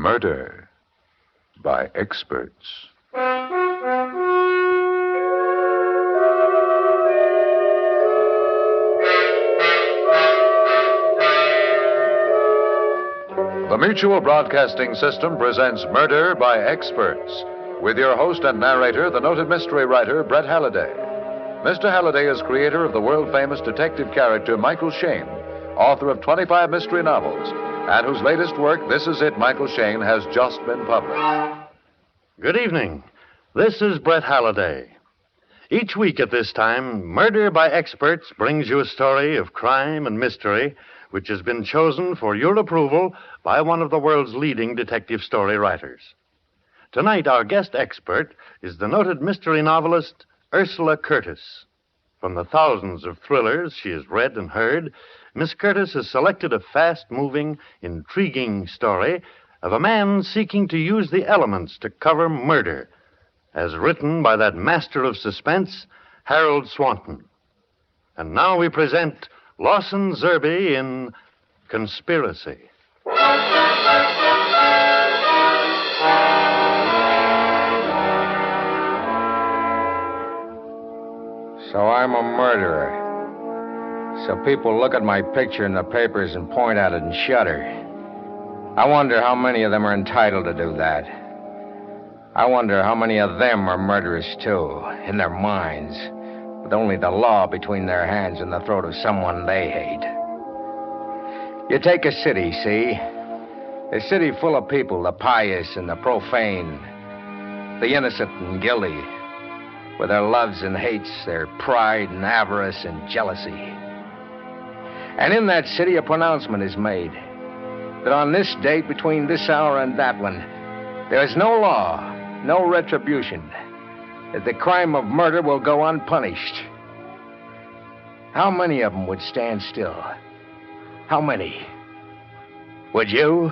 Murder by Experts. The Mutual Broadcasting System presents Murder by Experts, with your host and narrator, the noted mystery writer, Brett Halliday. Mr. Halliday is creator of the world-famous detective character Michael Shayne, author of 25 mystery novels, and whose latest work, This Is It, Michael Shayne, has just been published. Good evening. This is Brett Halliday. Each week at this time, Murder by Experts brings you a story of crime and mystery which has been chosen for your approval by one of the world's leading detective story writers. Tonight, our guest expert is the noted mystery novelist Ursula Curtis. From the thousands of thrillers she has read and heard, Miss Curtis has selected a fast-moving, intriguing story of a man seeking to use the elements to cover murder, as written by that master of suspense, Harold Swanton. And now we present Lawson Zerbe in Conspiracy. So I'm a murderer. So people look at my picture in the papers and point at it and shudder. I wonder how many of them are entitled to do that. I wonder how many of them are murderers, too, in their minds, with only the law between their hands and the throat of someone they hate. You take a city, see? A city full of people, the pious and the profane, the innocent and guilty, with their loves and hates, their pride and avarice and jealousy. And in that city, a pronouncement is made that on this date, between this hour and that one, there is no law, no retribution, that the crime of murder will go unpunished. How many of them would stand still? How many? Would you?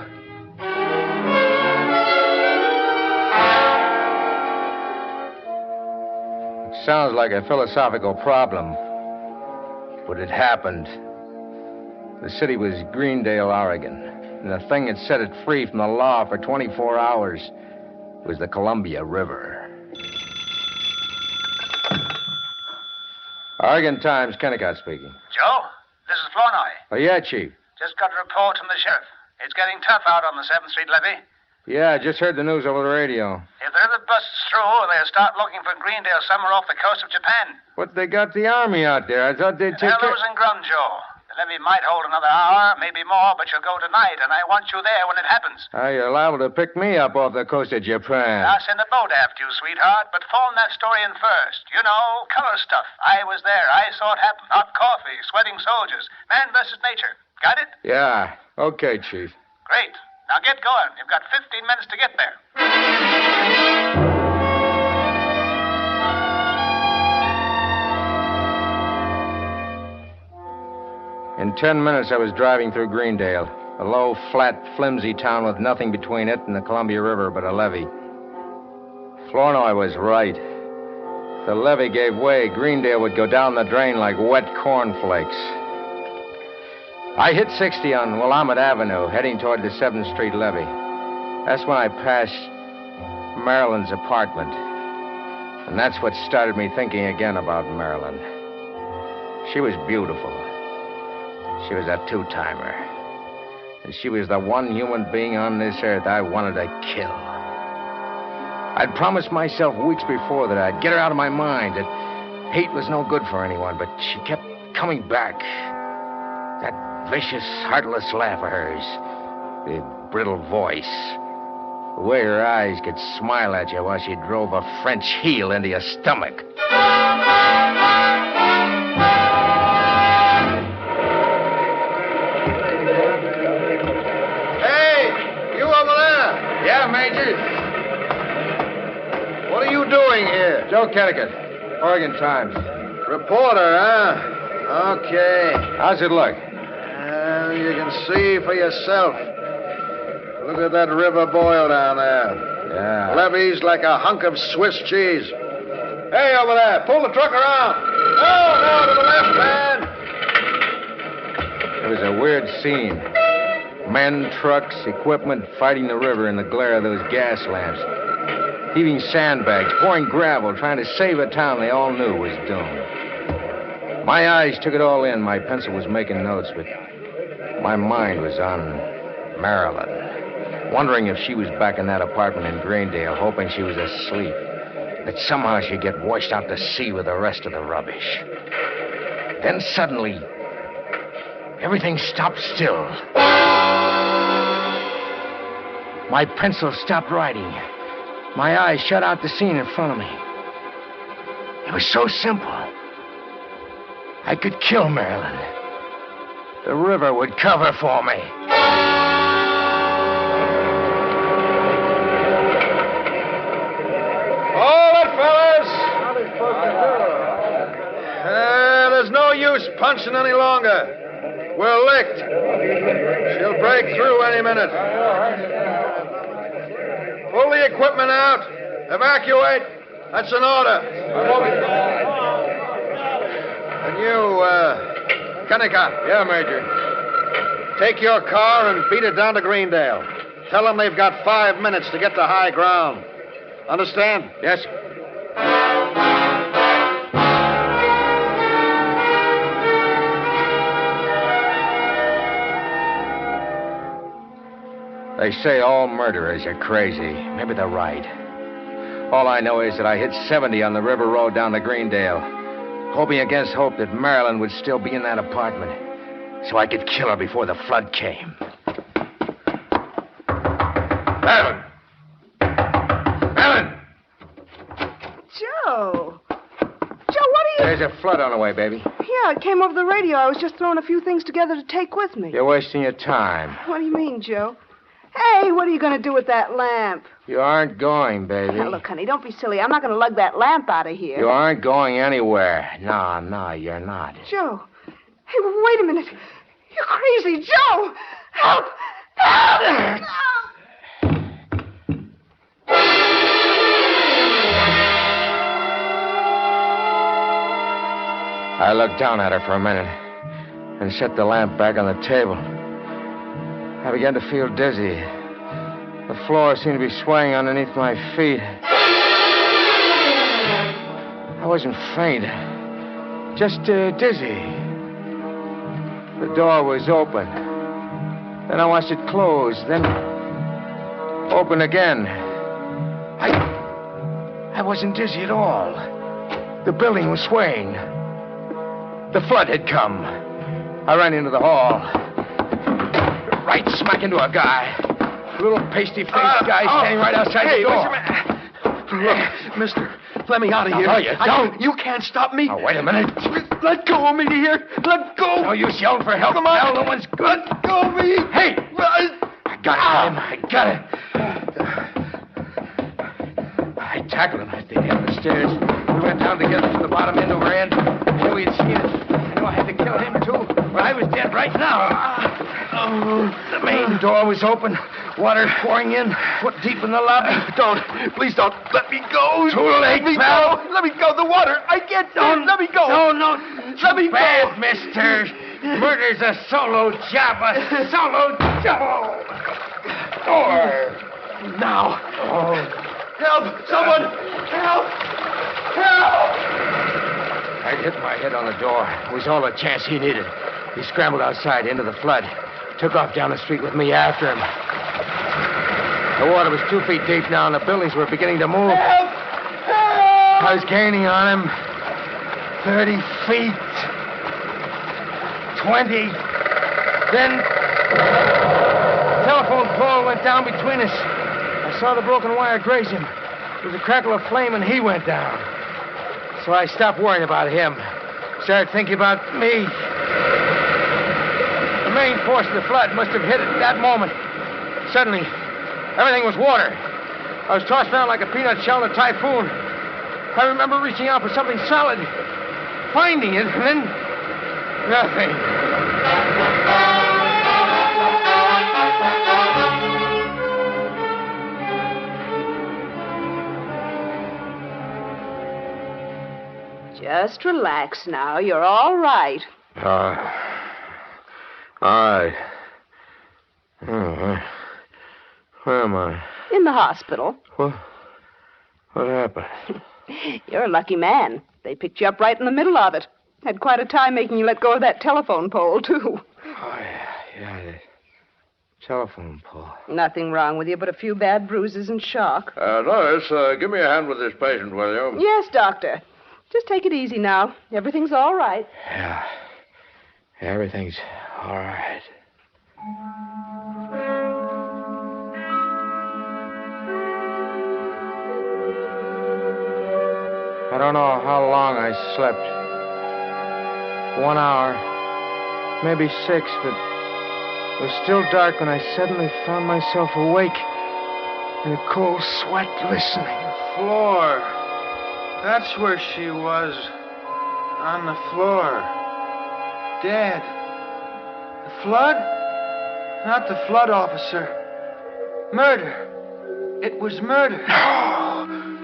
It sounds like a philosophical problem, but it happened. The city was Greendale, Oregon, and the thing that set it free from the law for 24 hours was the Columbia River. Oregon Times, Kennicott speaking. Joe, this is Flournoy. Oh, yeah, Chief. Just got a report from the sheriff. It's getting tough out on the 7th Street levee. Yeah, I just heard the news over the radio. If the river busts through, they'll start looking for Greendale somewhere off the coast of Japan. But they got the army out there. I thought they'd take They're losing ground, Joe. The levee might hold another hour, maybe more, but you'll go tonight, and I want you there when it happens. You're liable to pick me up off the coast of Japan. I'll send a boat after you, sweetheart, but phone that story in first. You know, color stuff. I was there. I saw it happen. Hot coffee, sweating soldiers. Man versus nature. Got it? Yeah. Okay, Chief. Great. Now get going. You've got 15 minutes to get there. In 10 minutes, I was driving through Greendale, a low, flat, flimsy town with nothing between it and the Columbia River but a levee. Flournoy was right. If the levee gave way, Greendale would go down the drain like wet cornflakes. I hit 60 on Willamette Avenue, heading toward the 7th Street levee. That's when I passed Marilyn's apartment. And that's what started me thinking again about Marilyn. She was beautiful. She was a two-timer. And she was the one human being on this earth I wanted to kill. I'd promised myself weeks before that I'd get her out of my mind, that hate was no good for anyone, but she kept coming back. That vicious, heartless laugh of hers, the brittle voice, the way her eyes could smile at you while she drove a French heel into your stomach. Hey, you over there? Yeah, Major? What are you doing here? Joe Kennicott, Oregon Times. Reporter, huh? Okay. How's it look? You can see for yourself. Look at that river boil down there. Yeah. Levee's like a hunk of Swiss cheese. Hey, over there, pull the truck around. No, to the left, man. It was a weird scene. Men, trucks, equipment fighting the river in the glare of those gas lamps. Heaving sandbags, pouring gravel, trying to save a town they all knew was doomed. My eyes took it all in. My pencil was making notes, but my mind was on Marilyn, wondering if she was back in that apartment in Greendale, hoping she was asleep, that somehow she'd get washed out to sea with the rest of the rubbish. Then suddenly, everything stopped still. My pencil stopped writing. My eyes shut out the scene in front of me. It was so simple. I could kill Marilyn. The river would cover for me. Hold it, fellas! There's no use punching any longer. We're licked. She'll break through any minute. Pull the equipment out. Evacuate. That's an order. And you, Kennicott. Yeah, Major. Take your car and beat it down to Greendale. Tell them they've got 5 minutes to get to high ground. Understand? Yes. They say all murderers are crazy. Maybe they're right. All I know is that I hit 70 on the river road down to Greendale, hoping against hope that Marilyn would still be in that apartment, so I could kill her before the flood came. Marilyn! Marilyn! Joe! Joe, what are you... There's a flood on the way, baby. Yeah, it came over the radio. I was just throwing a few things together to take with me. You're wasting your time. What do you mean, Joe? Hey, what are you going to do with that lamp? You aren't going, baby. Now, look, honey, don't be silly. I'm not going to lug that lamp out of here. You aren't going anywhere. No, you're not. Joe. Hey, wait a minute. You're crazy, Joe! Help! Help! I looked down at her for a minute and set the lamp back on the table. I began to feel dizzy. The floor seemed to be swaying underneath my feet. I wasn't faint, just dizzy. The door was open. Then I watched it close, then open again. I wasn't dizzy at all. The building was swaying. The flood had come. I ran into the hall. Right smack into a guy. A little pasty-faced guy standing right outside the door. Look, mister, let me out of here. No, you don't. You can't stop me. Oh, wait a minute. Let go of me, dear. Let go. No use yelling for help. Come on. Hell, no one's good. Let go of me. Hey! I got him. I got it. I tackled him at the end of the stairs. We went down together from the bottom end over end. I knew he'd seen it. I knew I had to kill him, too. But I was dead right now. The main door was open. Water pouring in, foot deep in the lobby. Please don't. Let me go. Too late, Let me pal. go. Let me go. The water. I can't do it. Let me go. No. Let me Bad, go. mister. Murder's a solo job. A solo job. Door. Now. Oh. Help. Someone. Help. Help. I hit my head on the door. It was all the chance he needed. He scrambled outside into the flood. Took off down the street with me after him. The water was 2 feet deep now, and the buildings were beginning to move. Help. Help. I was gaining on him. 30 feet. 20. Then the telephone pole went down between us. I saw the broken wire graze him. There was a crackle of flame, and he went down. So I stopped worrying about him. Started thinking about me. The main force of the flood must have hit at that moment. Suddenly, everything was water. I was tossed around like a peanut shell in a typhoon. I remember reaching out for something solid, finding it, and then nothing. Just relax now. You're all right. All right. Oh, where am I? In the hospital. What happened? You're a lucky man. They picked you up right in the middle of it. Had quite a time making you let go of that telephone pole, too. Oh, yeah, the telephone pole. Nothing wrong with you but a few bad bruises and shock. Nurse, give me a hand with this patient, will you? Yes, doctor. Just take it easy now. Everything's all right. Yeah, everything's all right. I don't know how long I slept. 1 hour, maybe 6, but it was still dark when I suddenly found myself awake in a cold sweat listening. Floor. That's where she was. On the floor. Dead. The flood? Not the flood officer. Murder. It was murder.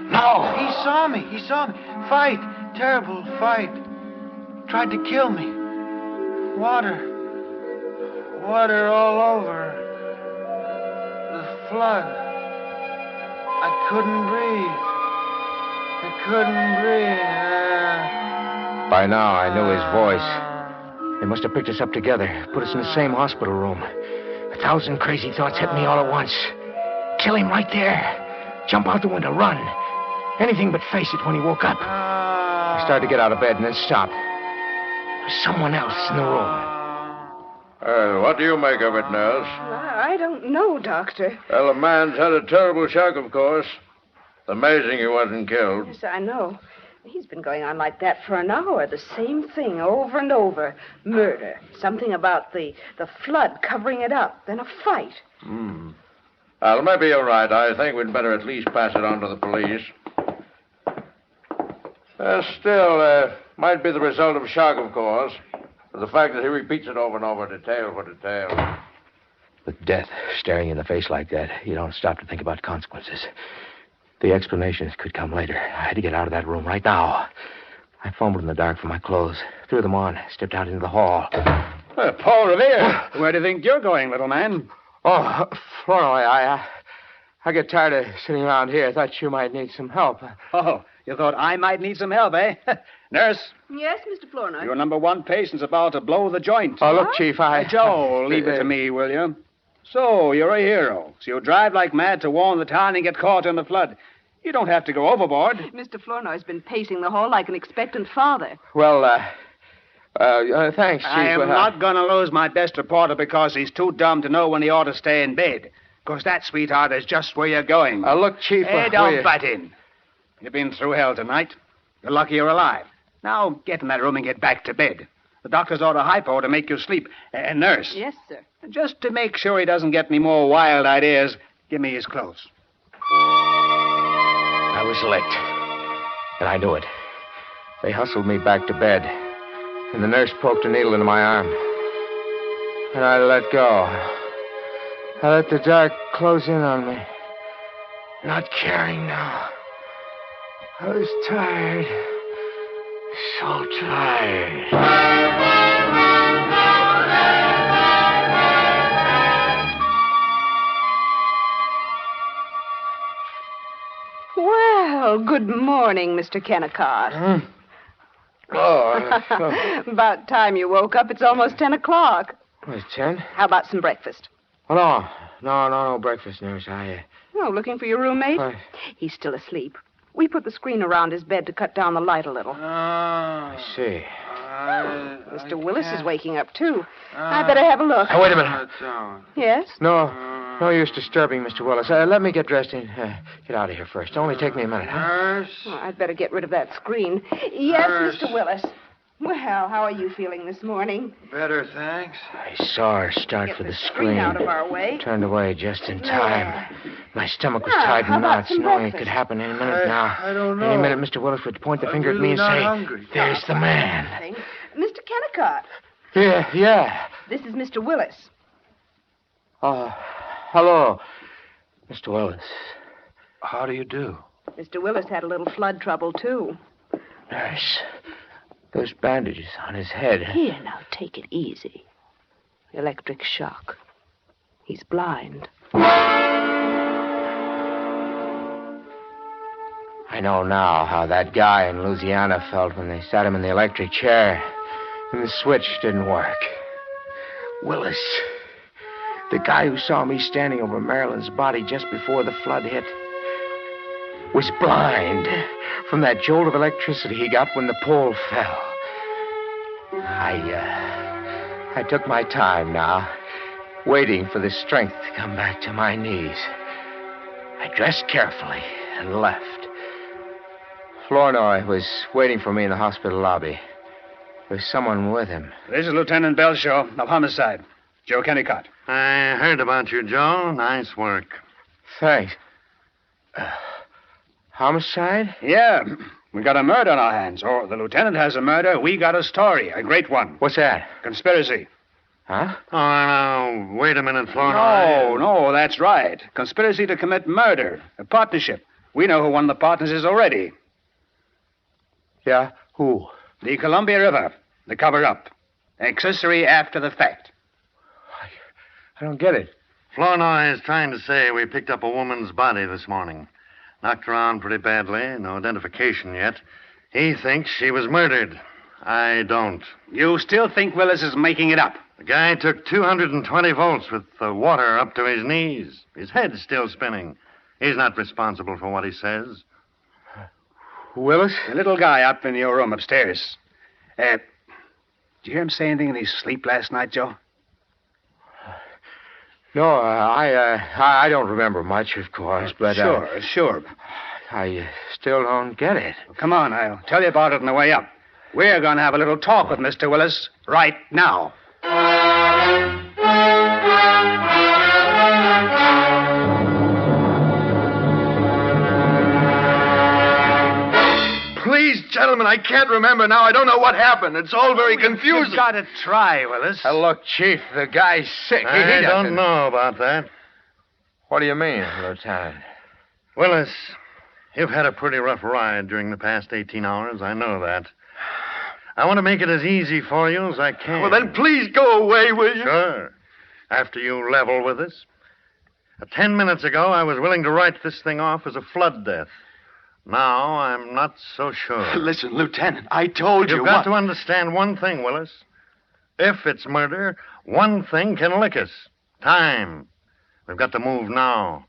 No! He saw me. Fight. Terrible fight. Tried to kill me. Water all over. The flood. I couldn't breathe. By now, I knew his voice. They must have picked us up together, put us in the same hospital room. 1,000 crazy thoughts hit me all at once. Kill him right there. Jump out the window, run. Anything but face it when he woke up. I started to get out of bed and then stopped. There was someone else in the room. What do you make of it, nurse? I don't know, doctor. Well, the man's had a terrible shock, of course. It's amazing he wasn't killed. Yes, I know. He's been going on like that for an hour. The same thing over and over. Murder. Something about the flood covering it up. Then a fight. Well, maybe you're right. I think we'd better at least pass it on to the police. Still, might be the result of shock, of course. But the fact that he repeats it over and over, detail for detail. With death staring you in the face like that, you don't stop to think about consequences. The explanations could come later. I had to get out of that room right now. I fumbled in the dark for my clothes, threw them on, stepped out into the hall. Paul Revere, where do you think you're going, little man? Oh, Flournoy, I get tired of sitting around here. I thought you might need some help. Oh, you thought I might need some help, eh? Nurse, Yes, Mr. Flournoy. your number 1 patient's about to blow the joint. Oh, look, Chief, Joe, leave it to me, will you? So, you're a hero. So you drive like mad to warn the town and get caught in the flood. You don't have to go overboard. Mr. Flournoy's been pacing the hall like an expectant father. Well, thanks, Chief. I am not going to lose my best reporter because he's too dumb to know when he ought to stay in bed. Because that, sweetheart, is just where you're going. Look, Chief... Hey, don't butt in. You've been through hell tonight. You're lucky you're alive. Now, get in that room and get back to bed. The doctor's ordered hypo to make you sleep. Nurse. Yes, sir. Just to make sure he doesn't get any more wild ideas, give me his clothes. I was licked. And I knew it. They hustled me back to bed. And the nurse poked a needle into my arm. And I let go. I let the dark close in on me. Not caring now. I was tired. So tired. Well, good morning, Mr. Kennicott. About time you woke up. It's almost 10 o'clock. It's 10? How about some breakfast? Oh, no breakfast, nurse. Oh, looking for your roommate? What? He's still asleep. We put the screen around his bed to cut down the light a little. I see. Mr. Willis is waking up, too. I better have a look. Wait a minute. Yes? No use disturbing Mr. Willis. Let me get dressed and get out of here first. Only take me a minute, huh? Nurse. Oh, I'd better get rid of that screen. Yes, Nurse. Mr. Willis. Well, how are you feeling this morning? Better, thanks. I saw her start Get for the the screen out of our way. Turned away just in time. My stomach was Now, tied how in about knots, some knowing it breakfast? could happen any minute now. I don't know. Any minute, Mr. Willis would point the I'm finger at me and really say, not hungry. "There's the man." Mr. Kennicott, Yeah. this is Mr. Willis. Hello, Mr. Willis. How do you do? Mr. Willis had a little flood trouble, too. Nurse, those bandages on his head. Here, now, take it easy. Electric shock. He's blind. I know now how that guy in Louisiana felt when they sat him in the electric chair and the switch didn't work. Willis, the guy who saw me standing over Marilyn's body just before the flood hit, was blind from that jolt of electricity he got when the pole fell. I took my time now, waiting for the strength to come back to my knees. I dressed carefully and left. Flournoy was waiting for me in the hospital lobby. There's someone with him. This is Lieutenant Belshaw of Homicide. Joe Kennicott. I heard about you, Joe. Nice work. Thanks. Homicide? Yeah, we got a murder on our hands. Or the lieutenant has a murder. We got a story, a great one. What's that? Conspiracy. Huh? Oh, now, wait a minute, Flournoy. No, that's right. Conspiracy to commit murder. A partnership. We know who one of the partners is already. Yeah? Who? The Columbia River. The cover-up. Accessory after the fact. I don't get it. Flournoy is trying to say we picked up a woman's body this morning. Knocked around pretty badly. No identification yet. He thinks she was murdered. I don't. You still think Willis is making it up? The guy took 220 volts with the water up to his knees. His head's still spinning. He's not responsible for what he says. Willis? The little guy up in your room upstairs. Did you hear him say anything in his sleep last night, Joe? No, I don't remember much, of course, but... Sure. I still don't get it. Well, come on, I'll tell you about it on the way up. We're going to have a little talk with Mr. Willis right now. Please, gentlemen, I can't remember now. I don't know what happened. It's all very confusing. You've got to try, Willis. Look, Chief, the guy's sick. I don't know about that. What do you mean, Lieutenant? Willis, you've had a pretty rough ride during the past 18 hours. I know that. I want to make it as easy for you as I can. Well, then please go away, will you? Sure. After you level with us. 10 minutes ago, I was willing to write this thing off as a flood death. Now, I'm not so sure. Listen, Lieutenant, I told you. You've got to understand one thing, Willis. If it's murder, one thing can lick us. Time. We've got to move now.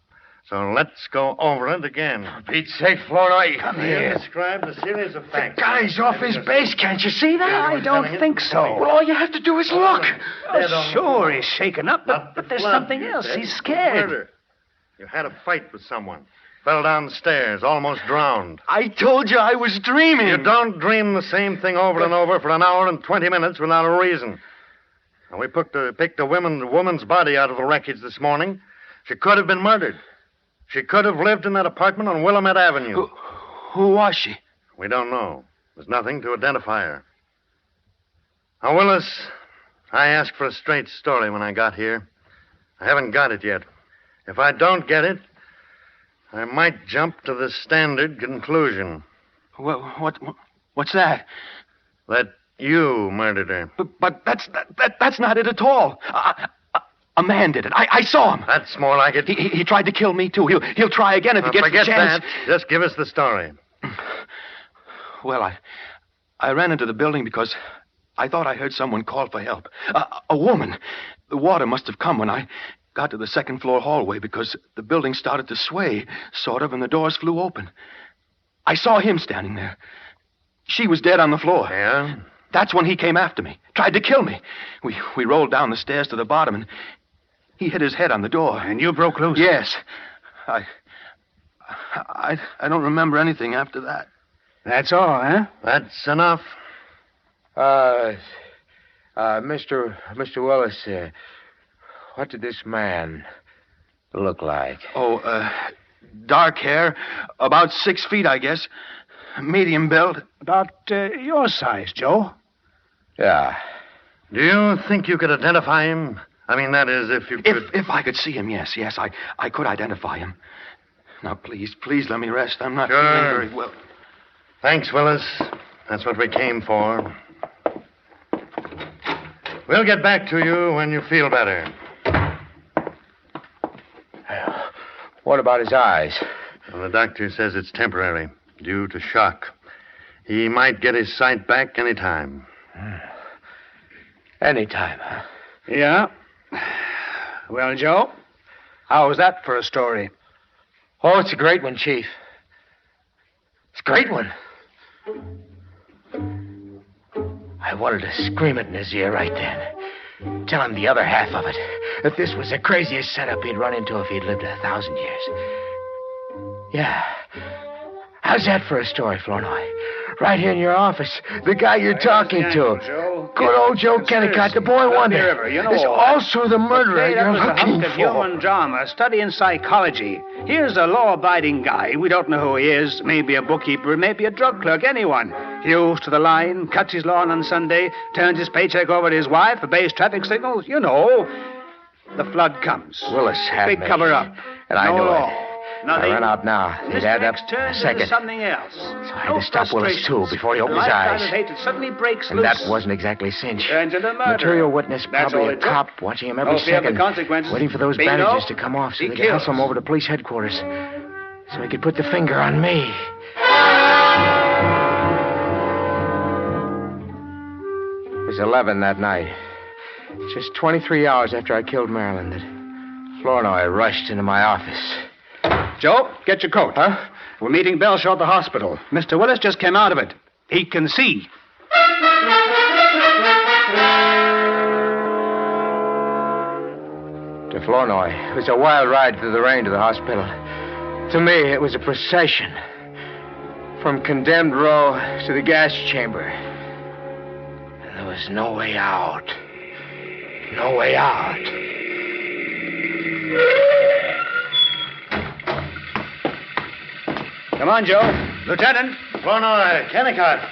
So let's go over it again. For Pete's sake, Flournoy, come You here. described a series of facts. The guy's off his base. Can't you see that? I don't think so. Well, all you have to do is look. Sure, he's shaken up, but there's something else. He's scared. Murder. You had a fight with someone. Fell down the stairs, almost drowned. I told you I was dreaming. You don't dream the same thing over and over for an hour and 20 minutes without a reason. Now, we picked a woman's body out of the wreckage this morning. She could have been murdered. She could have lived in that apartment on Willamette Avenue. Who was she? We don't know. There's nothing to identify her. Now, Willis, I asked for a straight story when I got here. I haven't got it yet. If I don't get it, I might jump to the standard conclusion. What's that? That you murdered her. But that's not it at all. A man did it. I saw him. That's more like it. He tried to kill me, too. He'll try again if he gets the Forget chance. that. Just give us the story. Well, I ran into the building because I thought I heard someone call for help. A woman. The water must have come when I got to the second-floor hallway because the building started to sway, sort of, and the doors flew open. I saw him standing there. She was dead on the floor. Yeah? That's when he came after me, tried to kill me. We rolled down the stairs to the bottom, and he hit his head on the door. And you broke loose? Yes. I don't remember anything after that. That's all, huh? That's enough. Mr. Willis, what did this man look like? Oh, dark hair, about 6 feet, I guess. Medium build. About your size, Joe. Yeah. Do you think you could identify him? I mean, that is, if you could... If I could see him, yes, I could identify him. Now, please let me rest. I'm not feeling very well. Thanks, Willis. That's what we came for. We'll get back to you when you feel better. What about his eyes? Well, the doctor says it's temporary, due to shock. He might get his sight back any time. Any time, huh? Yeah. Well, Joe, how was that for a story? Oh, it's a great one, Chief. It's a great one. I wanted to scream it in his ear right then. Tell him the other half of it. That this was the craziest setup he'd run into if he'd lived 1,000 years. Yeah. How's that for a story, Flournoy? Right here in your office. The guy you're talking to. Joe. Good old Joe Kennicott, the boy wonder. You know is also the murderer Okay, that you're was a looking hunk of for. human drama, studying psychology. Here's a law-abiding guy. We don't know who he is. Maybe a bookkeeper, maybe a drug clerk, anyone. Hews to the line, cuts his lawn on Sunday, turns his paycheck over to his wife, obeys traffic signals. You know. The flood comes. Willis had Big me. cover-up. And I No knew law. it. Nothing. I ran out now. They'd add up Mystery in a turns second. into something else. So I had to stop Willis, too, before he opened his eyes. Of hate that suddenly breaks And loose. that wasn't exactly cinch. Turns into murder. Material witness, That's all probably a it took. cop, watching him every No fear of the second. consequences. Waiting for those Bingo. bandages to come off so He they could hustle him kills. over to police headquarters. So he could put the finger on me. It was 11 that night. Just 23 hours after I killed Marilyn that Flournoy rushed into my office. Joe, get your coat. Huh? We're meeting Belshaw at the hospital. Mr. Willis just came out of it. He can see. To Flournoy, it was a wild ride through the rain to the hospital. To me, it was a procession. From condemned row to the gas chamber. And there was no way out. No way out. Come on, Joe. Lieutenant. Flournoy, Kennicott.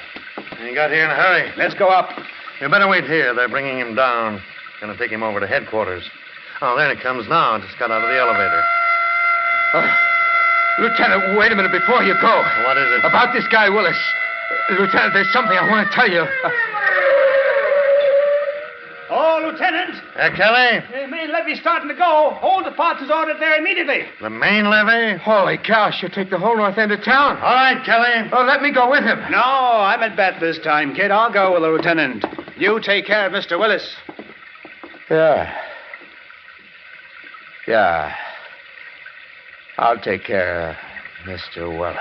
You got here in a hurry. Let's go up. You better wait here. They're bringing him down. Gonna take him over to headquarters. Oh, there he comes now. Just got out of the elevator. Lieutenant, wait a minute before you go. What is it? About this guy, Willis. Lieutenant, there's something I want to tell you. Oh, Lieutenant. Kelly? The main levee's starting to go. Hold the parts is ordered there immediately. The main levee? Holy cow, she'll take the whole north end of town. All right, Kelly. Oh, let me go with him. No, I'm at bat this time, kid. I'll go with the lieutenant. You take care of Mr. Willis. Yeah. Yeah. I'll take care of Mr. Willis.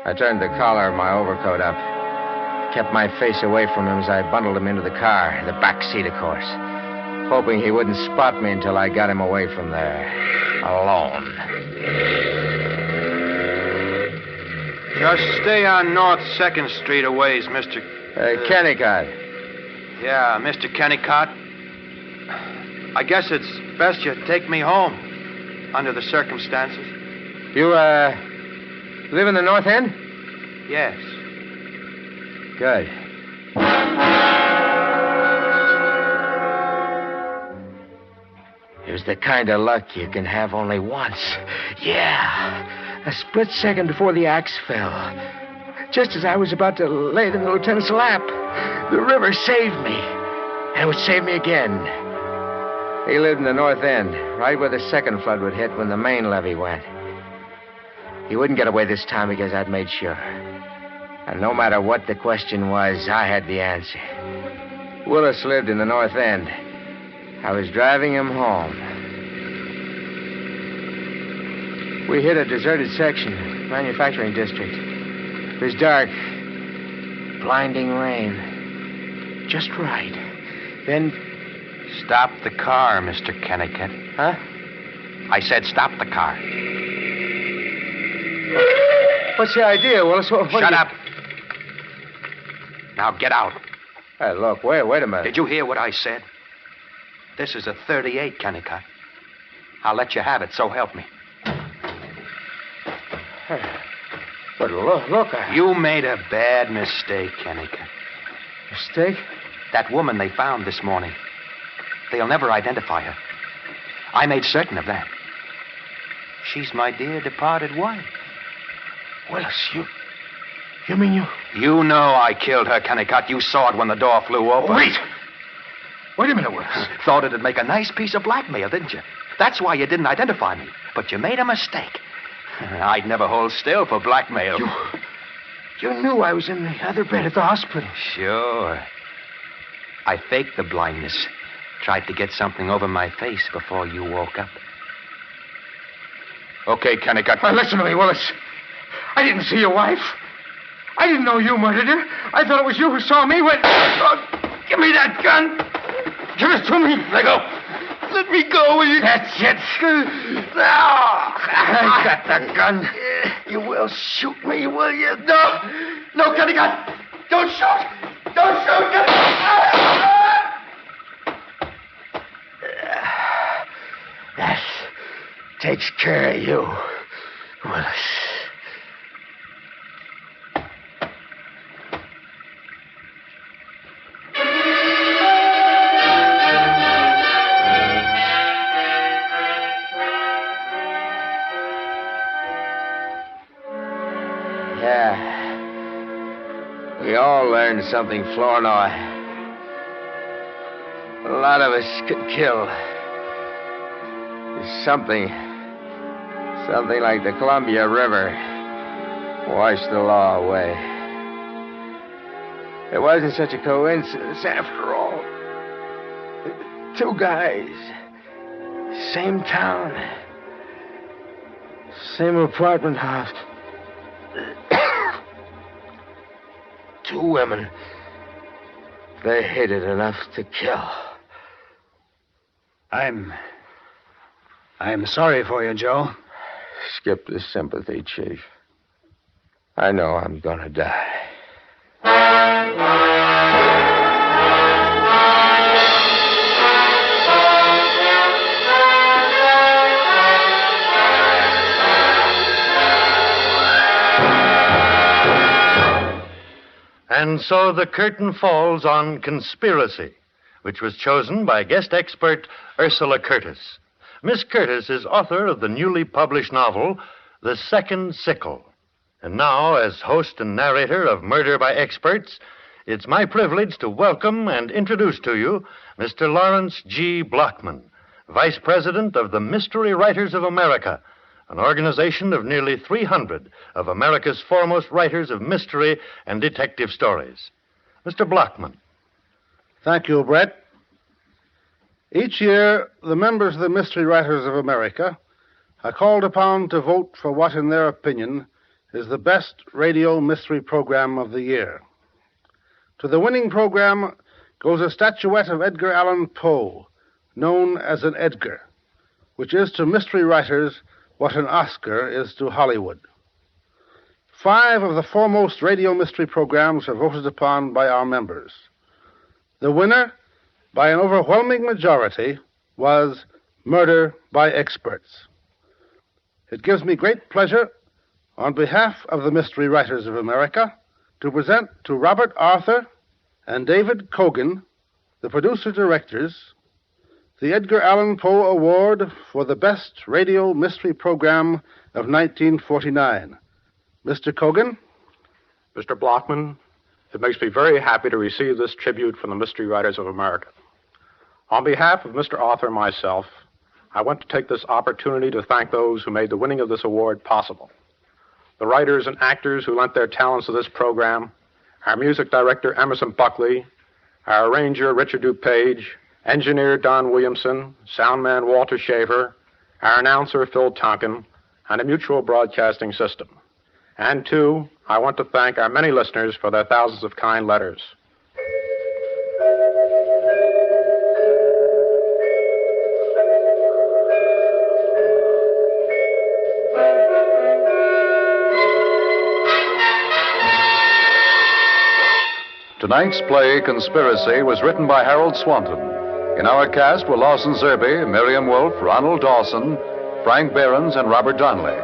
I turned the collar of my overcoat up. Kept my face away from him as I bundled him into the car, the back seat, of course. Hoping he wouldn't spot me until I got him away from there. Alone. Just stay on North 2nd Street a ways, Mr. Kennicott. Yeah, Mr. Kennicott. I guess it's best you take me home, under the circumstances. You, live in the North End? Yes. Good. It was the kind of luck you can have only once. Yeah. A split second before the axe fell. Just as I was about to lay it in the lieutenant's lap, the river saved me. And it would save me again. He lived in the North End, right where the second flood would hit when the main levee went. He wouldn't get away this time because I'd made sure. And no matter what the question was, I had the answer. Willis lived in the North End. I was driving him home. We hit a deserted section, manufacturing district. It was dark, blinding rain. Just right. Then... Stop the car, Mr. Kennicott. Huh? I said stop the car. What's the idea, Willis? Shut up. Now get out. Hey, look, wait a minute. Did you hear what I said? This is a 38, Kennicott. I'll let you have it, so help me. Hey, but look. You made a bad mistake, Kennicott. Mistake? That woman they found this morning. They'll never identify her. I made certain of that. She's my dear departed wife. Willis, you You mean you... You know I killed her, Kennicott. You saw it when the door flew open. Wait a minute, Willis. Thought it'd make a nice piece of blackmail, didn't you? That's why you didn't identify me. But you made a mistake. I'd never hold still for blackmail. You knew I was in the other bed at the hospital. Sure. I faked the blindness. Tried to get something over my face before you woke up. Okay, Kennicott. Well, listen to me, Willis. I didn't see your wife. I didn't know you murdered her. I thought it was you who saw me when... Oh, give me that gun. Give it to me. Let go. Let me go, will you? That's it. I got the gun. You will shoot me, will you? No, Kennicott. Don't shoot. Don't shoot, Kennicott. That takes care of you, Willis. We all learned something, Flournoy. A lot of us could kill. Something like the Columbia River washed the law away. It wasn't such a coincidence after all. 2 guys, same town, same apartment house. 2 women. They hated enough to kill. I'm sorry for you, Joe. Skip the sympathy, Chief. I know I'm gonna die. And so the curtain falls on Conspiracy, which was chosen by guest expert Ursula Curtis. Miss Curtis is author of the newly published novel, The Second Sickle. And now, as host and narrator of Murder by Experts, it's my privilege to welcome and introduce to you Mr. Lawrence G. Blockman, Vice President of the Mystery Writers of America, an organization of nearly 300 of America's foremost writers of mystery and detective stories. Mr. Blockman. Thank you, Brett. Each year, the members of the Mystery Writers of America are called upon to vote for what, in their opinion, is the best radio mystery program of the year. To the winning program goes a statuette of Edgar Allan Poe, known as an Edgar, which is to mystery writers what an Oscar is to Hollywood. 5 of the foremost radio mystery programs are voted upon by our members. The winner, by an overwhelming majority, was Murder by Experts. It gives me great pleasure, on behalf of the Mystery Writers of America, to present to Robert Arthur and David Cogan, the producer-directors, the Edgar Allan Poe Award for the Best Radio Mystery Program of 1949. Mr. Cogan? Mr. Blockman, it makes me very happy to receive this tribute from the Mystery Writers of America. On behalf of Mr. Arthur and myself, I want to take this opportunity to thank those who made the winning of this award possible. The writers and actors who lent their talents to this program, our music director, Emerson Buckley, our arranger, Richard DuPage, engineer Don Williamson, soundman Walter Shaver, our announcer Phil Tonkin, and a Mutual Broadcasting System. And too, I want to thank our many listeners for their thousands of kind letters. Tonight's play, Conspiracy, was written by Harold Swanton. In our cast were Lawson Zerbe, Miriam Wolfe, Ronald Dawson, Frank Behrens, and Robert Donnelly.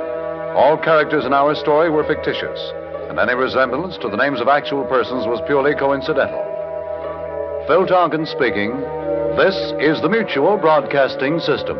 All characters in our story were fictitious, and any resemblance to the names of actual persons was purely coincidental. Phil Tonkin speaking. This is the Mutual Broadcasting System.